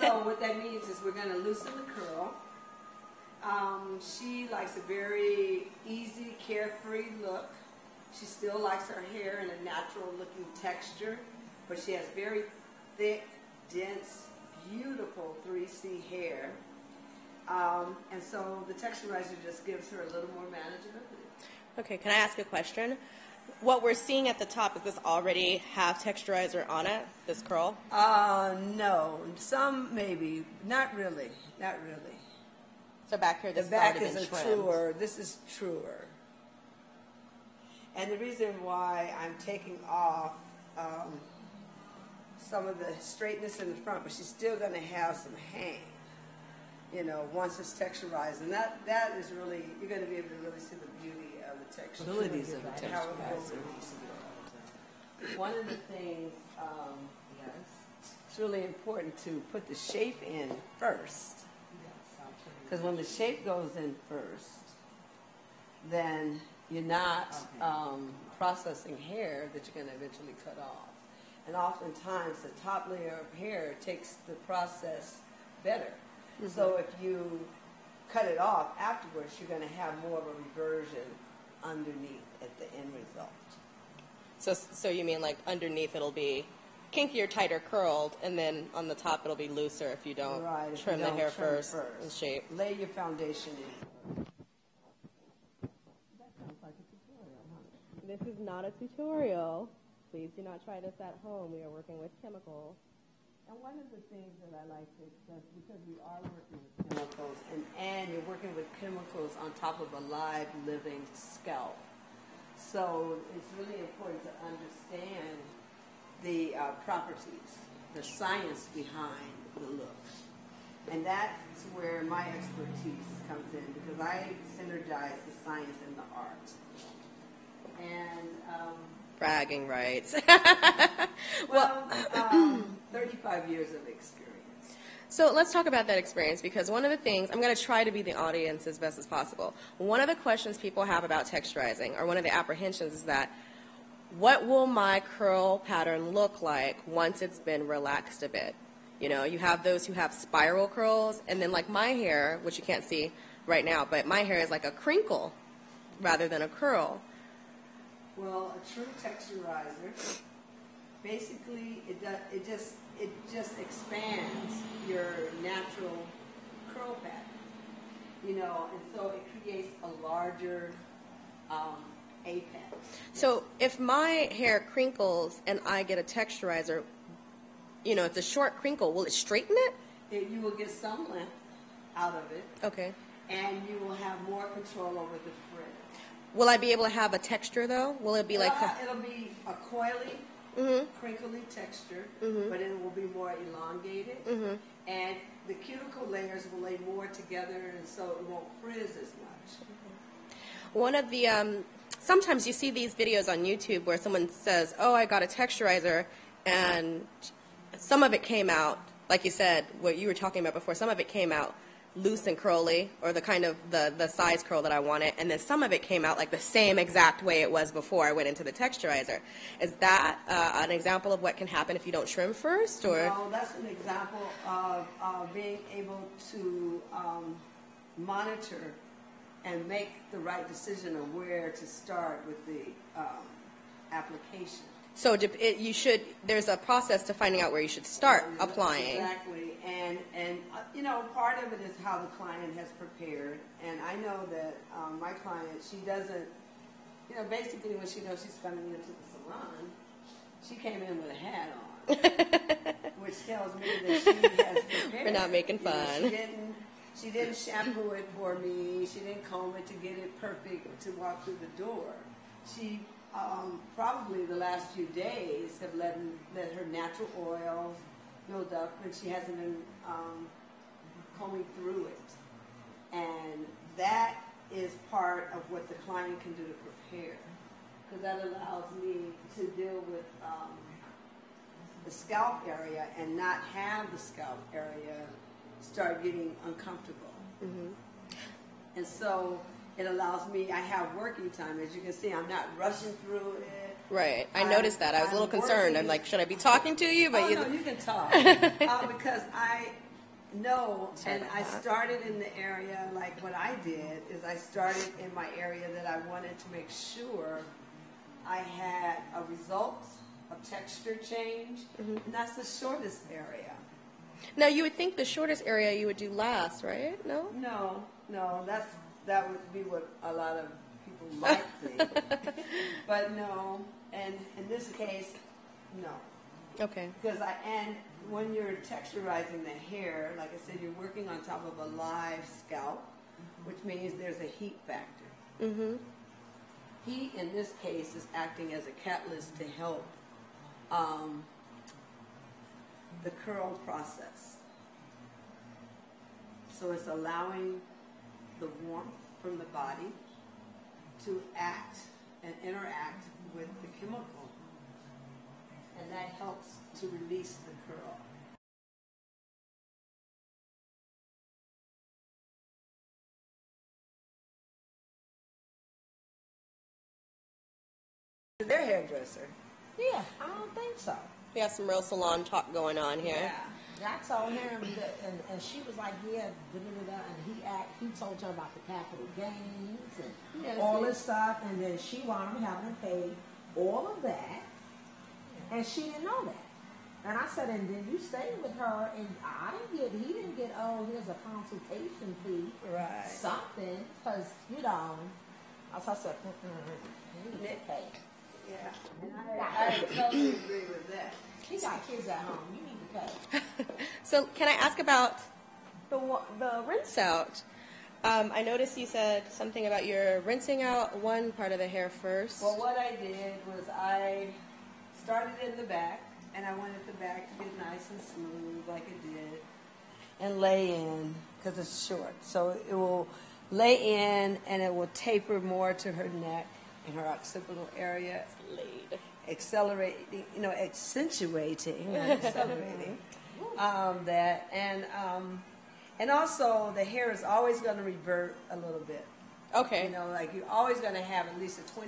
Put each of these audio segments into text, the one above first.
So what that means is we're going to loosen the curl. She likes a very easy, carefree look. She still likes her hair in a natural-looking texture, but she has very thick, dense, beautiful 3C hair. And so the texturizer just gives her a little more manageability. Okay, can I ask a question? What we're seeing at the top, does this already have texturizer on it, this curl? No. Some maybe. Not really. Not really. So back here, this the back is is a truer. This is truer. And the reason why I'm taking off some of the straightness in the front, but she's still going to have some hang, you know, once it's texturized. And that is really, you're going to be able to really see the beauty of the texturities of the texturizer. One of the things, it's really important to put the shape in first. Because when the shape goes in first, then you're not processing hair that you're going to eventually cut off. And oftentimes the top layer of hair takes the process better. Mm-hmm. So if you cut it off afterwards, you're going to have more of a reversion underneath at the end result. So you mean like underneath it'll be kinkier, tighter, curled, and then on the top it'll be looser if you don't trim the hair first and shape. Lay your foundation in. That sounds like a tutorial, huh? This is not a tutorial. Please do not try this at home. We are working with chemicals. And one of the things that I like to express, because we are working with chemicals, and you're working with chemicals on top of a live, living scalp. So it's really important to understand the properties, the science behind the look. And that's where my expertise comes in, because I synergize the science and the art. And bragging rights. well, 35 years of experience. So let's talk about that experience, because one of the things, I'm going to try to be the audience as best as possible. One of the questions people have about texturizing, or one of the apprehensions, is that what will my curl pattern look like once it's been relaxed a bit? You know, you have those who have spiral curls, and then like my hair, which you can't see right now, but my hair is like a crinkle rather than a curl. Well, a true texturizer, basically, it just expands your natural curl pattern, you know, and so it creates a larger apex. So if my hair crinkles and I get a texturizer, you know, it's a short crinkle, will it straighten it? You will get some length out of it. Okay. And you will have more control over the frizz. Will I be able to have a texture, though? Will it be like... It'll be a coily, crinkly texture, but it will be more elongated. And the cuticle layers will lay more together, and so it won't frizz as much. One of the... sometimes you see these videos on YouTube where someone says, oh, I got a texturizer, and some of it came out, like you said, what you were talking about before, some of it came out loose and curly, or the kind of the size curl that I wanted, and then some of it came out like the same exact way it was before I went into the texturizer. Is that an example of what can happen if you don't trim first? Or? No, that's an example of being able to monitor and make the right decision of where to start with the application. So there's a process to finding out where you should start applying. Exactly, and you know, part of it is how the client has prepared, and I know that my client, she doesn't, you know, basically when she knows she's coming into the salon, she came in with a hat on, which tells me that she has prepared. We're not making fun. You know, she didn't shampoo it for me. She didn't comb it to get it perfect to walk through the door. She probably the last few days have let her natural oils build up, and she hasn't been combing through it. And that is part of what the client can do to prepare, because that allows me to deal with the scalp area and not have the scalp area start getting uncomfortable. And so it allows me, I have working time. As you can see, I'm not rushing through it. Right. I noticed that. I was a little concerned. I'm like, should I be talking to you? But no, you can talk. Because No, Sorry and about I that. started in the area, like what I did is I started in my area that I wanted to make sure I had a result of texture change, and that's the shortest area. Now, you would think the shortest area you would do last, right? No? No, that would be what a lot of people might think. But no, and in this case, no. Okay. Because and when you're texturizing the hair, like I said, you're working on top of a live scalp, which means there's a heat factor. Mm-hmm. Heat, in this case, is acting as a catalyst to help the curl process. So it's allowing the warmth from the body to act and interact with the chemical. And that helps to release the curl. Their hairdresser. Yeah, I don't think so. We have some real salon talk going on here. Yeah. I told him that, and she was like, yeah, and he told her about the capital gains and Yes, all yes. this stuff, and then she wound up having to pay all of that, and she didn't know that. And I said, and then you stayed with her, and he didn't get, oh, here's a consultation fee, Right. something, because, you know, I said, you need to pay. Yeah. And I totally agree with that. He got kids at home, you need to pay. So, can I ask about the rinse out? I noticed you said something about you're rinsing out one part of the hair first. Well, what I did was I started in the back, and I wanted the back to get nice and smooth like it did, and lay in, because it's short. So it will lay in, and it will taper more to her neck and her occipital area, Laid. accelerating, accentuating, not accelerating that. And also the hair is always going to revert a little bit. Okay. Like you're always going to have at least a 20%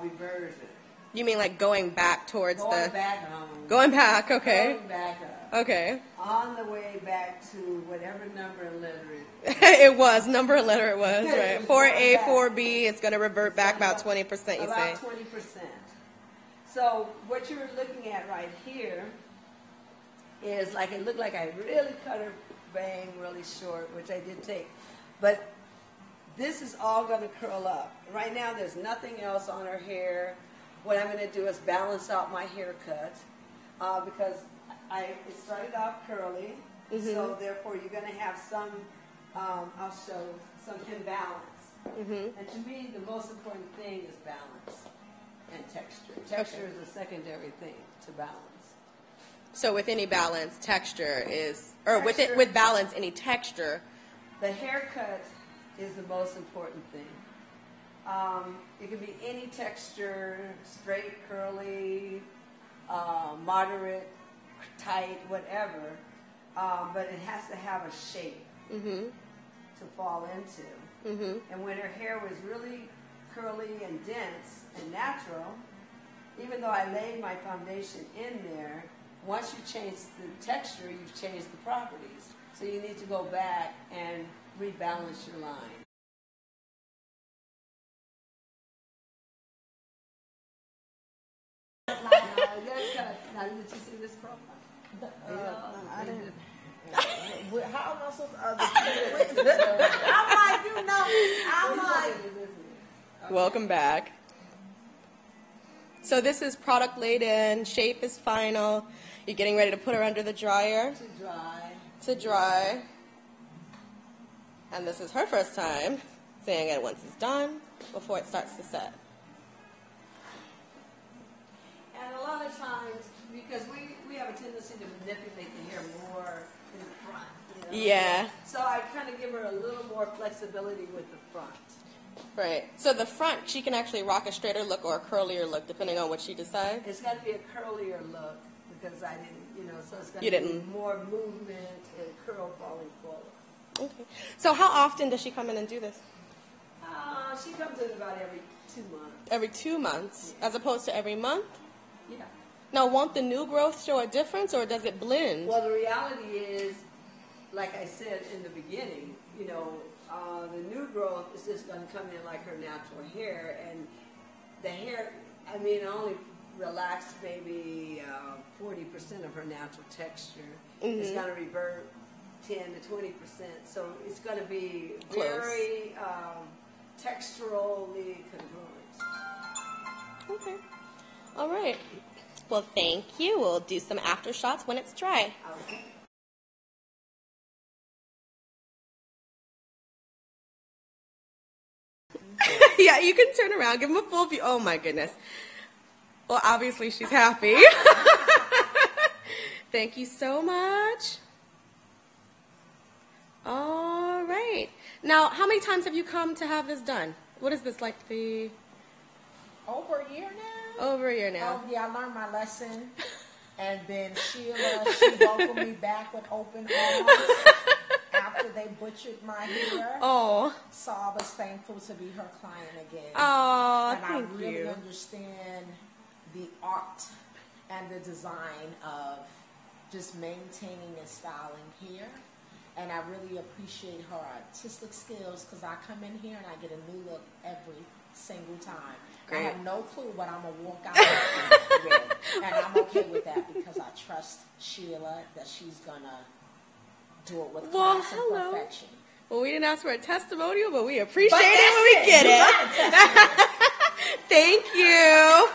reversion. You mean like going back towards Going the... back home. Going back, okay. Going back up. Okay. On the way back to whatever number and letter it is. It was, number and letter it was, right. It's 4A, going back. 4B, it's going to revert back about 20%, you say. About 20%. So what you're looking at right here is like it looked like I really cut her bang really short, which I did take. But this is all going to curl up. Right now there's nothing else on her hair. What I'm going to do is balance out my haircut because it started off curly, so therefore you're going to have some, I'll show some imbalance. And to me, the most important thing is balance and texture. Texture is a secondary thing to balance. So with any balance, texture is, or Texture. with balance, any texture. The haircut is the most important thing. It can be any texture, straight, curly, moderate, tight, whatever, but it has to have a shape to fall into. And when her hair was really curly and dense and natural, even though I laid my foundation in there, once you change the texture, you've changed the properties. So you need to go back and rebalance your line. Now, did you see this profile? I didn't. How am I supposed to? I'm like, Welcome back. So this is product laid in, shape is final. You're getting ready to put her under the dryer To dry. to dry. And this is her first time seeing it once it's done before it starts to set. And a lot of times, because we have a tendency to manipulate the hair more in the front. Yeah. So I kind of give her a little more flexibility with the front. Right. So the front, she can actually rock a straighter look or a curlier look, depending on what she decides. It's got to be a curlier look because I didn't, so it's going You to be didn't. more movement and curl falling forward. Okay. So how often does she come in and do this? She comes in about every 2 months. Every 2 months, as opposed to every month? Yeah. Now, won't the new growth show a difference, or does it blend? Well, the reality is, like I said in the beginning, you know, the new growth is just going to come in like her natural hair, and the hair, I mean, only relaxed maybe 40% of her natural texture. Mm-hmm. It's going to revert 10 to 20%. So it's going to be Close. very texturally congruent. Okay. All right. Well, thank you. We'll do some after shots when it's dry. Okay. Yeah, you can turn around. Give them a full view. Oh, my goodness. Well, obviously, she's happy. Thank you so much. All right. Now, how many times have you come to have this done? What is this, like the... Over a year now? Over a year now. Oh, yeah, I learned my lesson. And then Sheila, she welcomed me back with open arms after they butchered my hair. Oh. So I was thankful to be her client again. Oh, and thank I really you. understand the art and the design of just maintaining and styling hair. And I really appreciate her artistic skills because I come in here and I get a new look every single time. Great. I have no clue what I'm going to walk out with. And I'm okay with that because I trust Sheila that she's going to do it with class and perfection. Well, we didn't ask for a testimonial, but we appreciate it when we get it. Thank you.